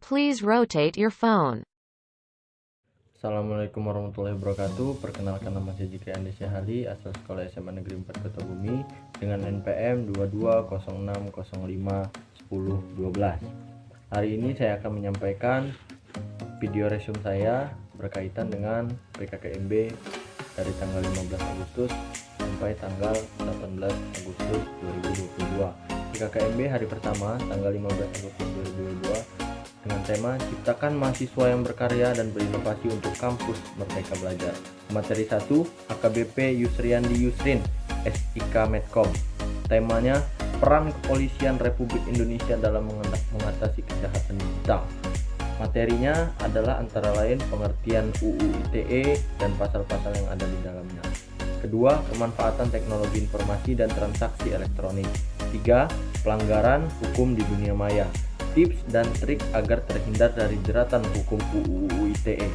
Please rotate your phone. Assalamualaikum warahmatullahi wabarakatuh. Perkenalkan, nama saya Jikri Andi Syahali, asal sekolah SMA Negeri 4 Kota Bumi dengan NPM 2206051012. Hari ini saya akan menyampaikan video resume saya berkaitan dengan PKKMB dari tanggal 15 Agustus sampai tanggal 18 Agustus 2022. PKKMB hari pertama tanggal 15 Agustus 2022 dengan tema Ciptakan Mahasiswa yang Berkarya dan Berinovasi untuk Kampus Merdeka Belajar. Materi 1, AKBP Yusriandi Yusrin, SIK Medcom. Temanya Peran Kepolisian Republik Indonesia dalam mengatasi kejahatan digital. Materinya adalah antara lain pengertian UU ITE dan pasal-pasal yang ada di dalamnya. Kedua, pemanfaatan teknologi informasi dan transaksi elektronik. 3, pelanggaran hukum di dunia maya. Tips dan trik agar terhindar dari jeratan hukum UU ITE.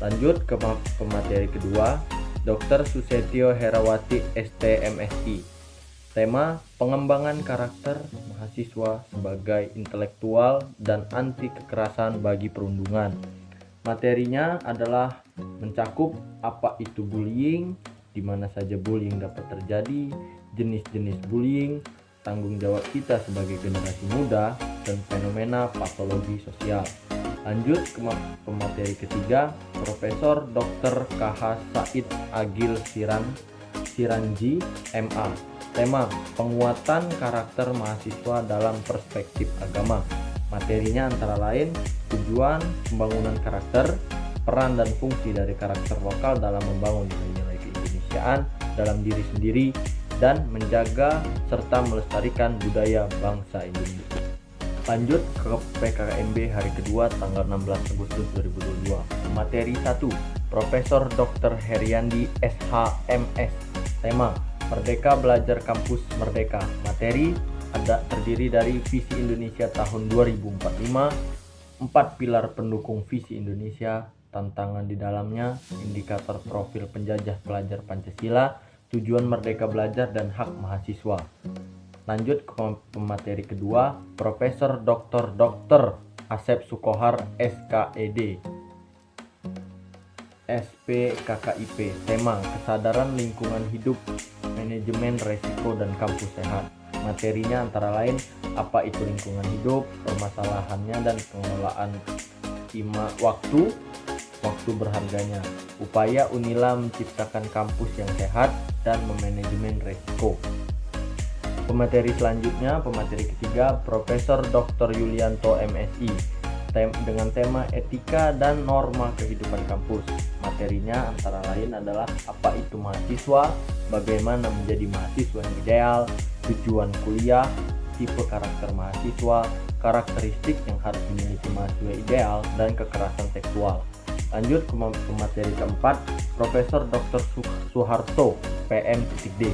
Lanjut ke pemateri kedua, Dr. Susetio Herawati STMSI. Tema pengembangan karakter mahasiswa sebagai intelektual dan anti kekerasan bagi perundungan. Materinya adalah mencakup apa itu bullying, di mana saja bullying dapat terjadi, jenis-jenis bullying, tanggung jawab kita sebagai generasi muda, dan fenomena patologi sosial. Lanjut ke pemateri ketiga, Profesor Dr. KH Said Agil Siranji MA. Tema penguatan karakter mahasiswa dalam perspektif agama. Materinya antara lain tujuan pembangunan karakter, peran dan fungsi dari karakter lokal dalam membangun nilai-nilai keindonesiaan dalam diri sendiri dan menjaga serta melestarikan budaya bangsa Indonesia. Lanjut ke PKKMB hari kedua tanggal 16 Agustus 2022. Materi 1, Profesor Dr. Heriandi SHMS. Tema Merdeka Belajar Kampus Merdeka. Materi terdiri dari Visi Indonesia tahun 2045, 4 pilar pendukung Visi Indonesia, tantangan di dalamnya, indikator profil penjajah pelajar Pancasila, tujuan merdeka belajar dan hak mahasiswa. Lanjut ke pemateri kedua, Profesor Dr. Asep Sukohar SKED SPKKIP. Tema kesadaran lingkungan hidup, manajemen resiko dan kampus sehat. Materinya antara lain apa itu lingkungan hidup, permasalahannya dan pengelolaan waktu berharganya, upaya Unila menciptakan kampus yang sehat dan memanajemen resiko. Pemateri selanjutnya, pemateri ketiga, Profesor Dr. Yulianto MSI dengan tema etika dan norma kehidupan kampus. Materinya antara lain adalah apa itu mahasiswa, bagaimana menjadi mahasiswa yang ideal, tujuan kuliah, tipe karakter mahasiswa, karakteristik yang harus dimiliki mahasiswa ideal, dan kekerasan seksual. Lanjut ke pemateri keempat, Profesor Dr. Suharto PM.D.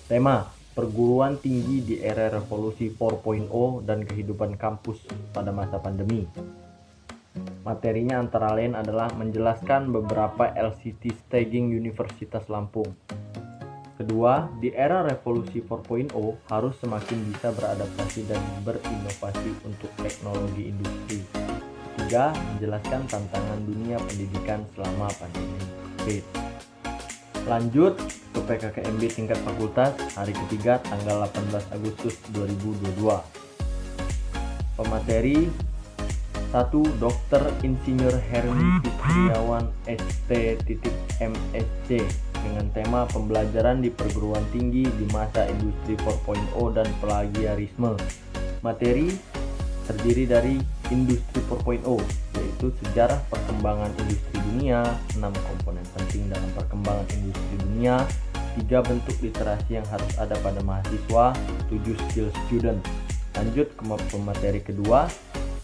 Tema perguruan tinggi di era revolusi 4.0 dan kehidupan kampus pada masa pandemi. Materinya antara lain adalah menjelaskan beberapa LCT staging Universitas Lampung. Kedua, di era revolusi 4.0 harus semakin bisa beradaptasi dan berinovasi untuk teknologi industri. Ketiga, menjelaskan tantangan dunia pendidikan selama pandemi COVID. Lanjut ke PKKMB tingkat fakultas hari ketiga tanggal 18 Agustus 2022. Pemateri 1, Dr. Insinyur Hermi Fitriawan ST.MSc dengan tema pembelajaran di perguruan tinggi di masa industri 4.0 dan plagiarisme. Materi terdiri dari Industri 4.0, yaitu sejarah perkembangan industri dunia, 6 komponen penting dalam perkembangan industri dunia, 3 bentuk literasi yang harus ada pada mahasiswa, 7 skill student. Lanjut ke pemateri kedua,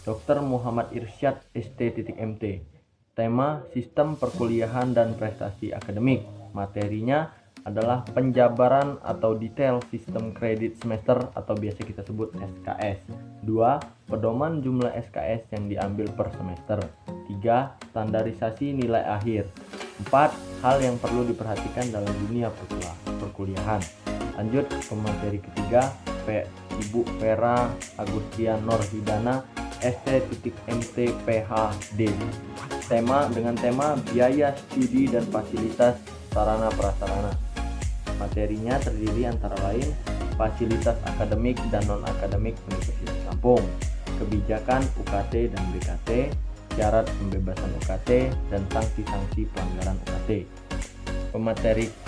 Dr. Muhammad Irsyad ST.MT. Tema sistem perkuliahan dan prestasi akademik. Materinya adalah penjabaran atau detail sistem kredit semester atau biasa kita sebut SKS. 2, pedoman jumlah SKS yang diambil per semester. 3, standarisasi nilai akhir. 4, hal yang perlu diperhatikan dalam dunia perkuliahan. Lanjut ke materi ketiga, Ibu Vera Agustian Norhidana ST.MT PhD. Dengan tema biaya studi dan fasilitas sarana prasarana. Materinya terdiri antara lain fasilitas akademik dan non-akademik Universitas Lampung, kebijakan UKT dan BKT, syarat pembebasan UKT, dan sanksi-sanksi pelanggaran UKT.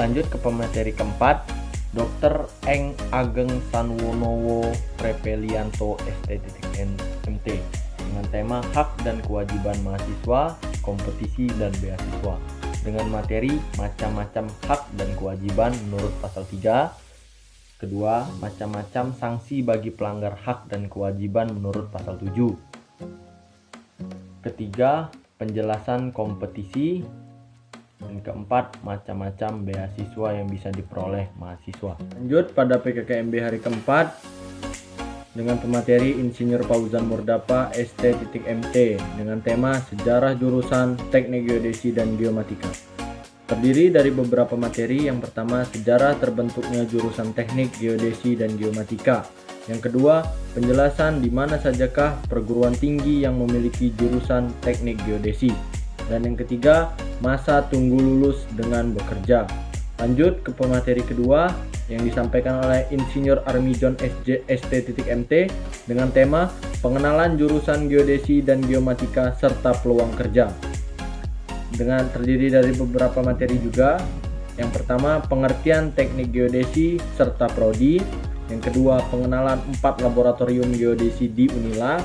Lanjut ke pemateri keempat, Dr. Eng Ageng Sanwonowo Prepelianto ST.MT dengan tema hak dan kewajiban mahasiswa, kompetisi dan beasiswa, dengan materi macam-macam hak dan kewajiban menurut pasal 3. Kedua, macam-macam sanksi bagi pelanggar hak dan kewajiban menurut pasal 7. Ketiga, penjelasan kompetisi. Dan keempat, macam-macam beasiswa yang bisa diperoleh mahasiswa. Lanjut pada PKKMB hari keempat dengan pemateri Insinyur Fauzan Murdapa ST.MT dengan tema sejarah jurusan Teknik Geodesi dan Geomatika. Terdiri dari beberapa materi. Yang pertama, sejarah terbentuknya jurusan Teknik Geodesi dan Geomatika. Yang kedua, penjelasan di mana sajakah perguruan tinggi yang memiliki jurusan Teknik Geodesi. Dan yang ketiga, masa tunggu lulus dengan bekerja. Lanjut ke pemateri kedua yang disampaikan oleh Insinyur Armijon ST.MT dengan tema pengenalan jurusan geodesi dan geomatika serta peluang kerja. Dengan terdiri dari beberapa materi juga. Yang pertama, pengertian teknik geodesi serta prodi. Yang kedua, pengenalan 4 laboratorium geodesi di Unila.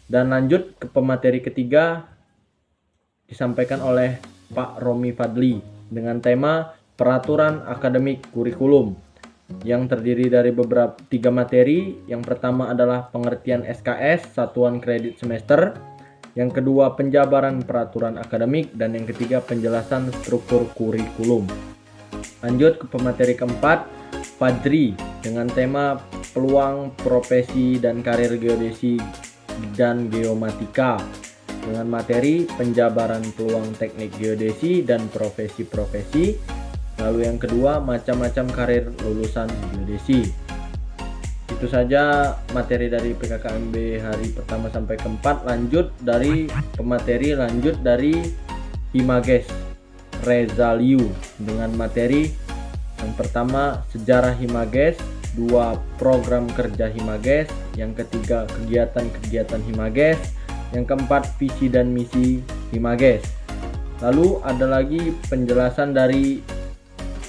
Dan lanjut ke pemateri ketiga disampaikan oleh Pak Romi Fadli dengan tema peraturan akademik kurikulum yang terdiri dari beberapa 3 materi. Yang pertama adalah pengertian SKS satuan kredit semester, yang kedua penjabaran peraturan akademik, dan yang ketiga penjelasan struktur kurikulum. Lanjut ke pemateri keempat, Fadri dengan tema peluang profesi dan karir geodesi dan geomatika dengan materi penjabaran peluang teknik geodesi dan profesi-profesi. Lalu yang kedua, macam-macam karir lulusan geodesi. Itu saja materi dari PKKMB hari pertama sampai keempat. Lanjut dari Himages Rezaliu dengan materi yang pertama sejarah Himages, 2 program kerja Himages, yang ketiga kegiatan-kegiatan Himages, yang keempat visi dan misi Himages. Lalu ada lagi penjelasan dari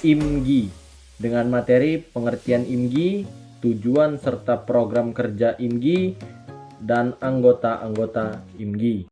IMGI dengan materi pengertian IMGI, tujuan serta program kerja IMGI, dan anggota-anggota IMGI.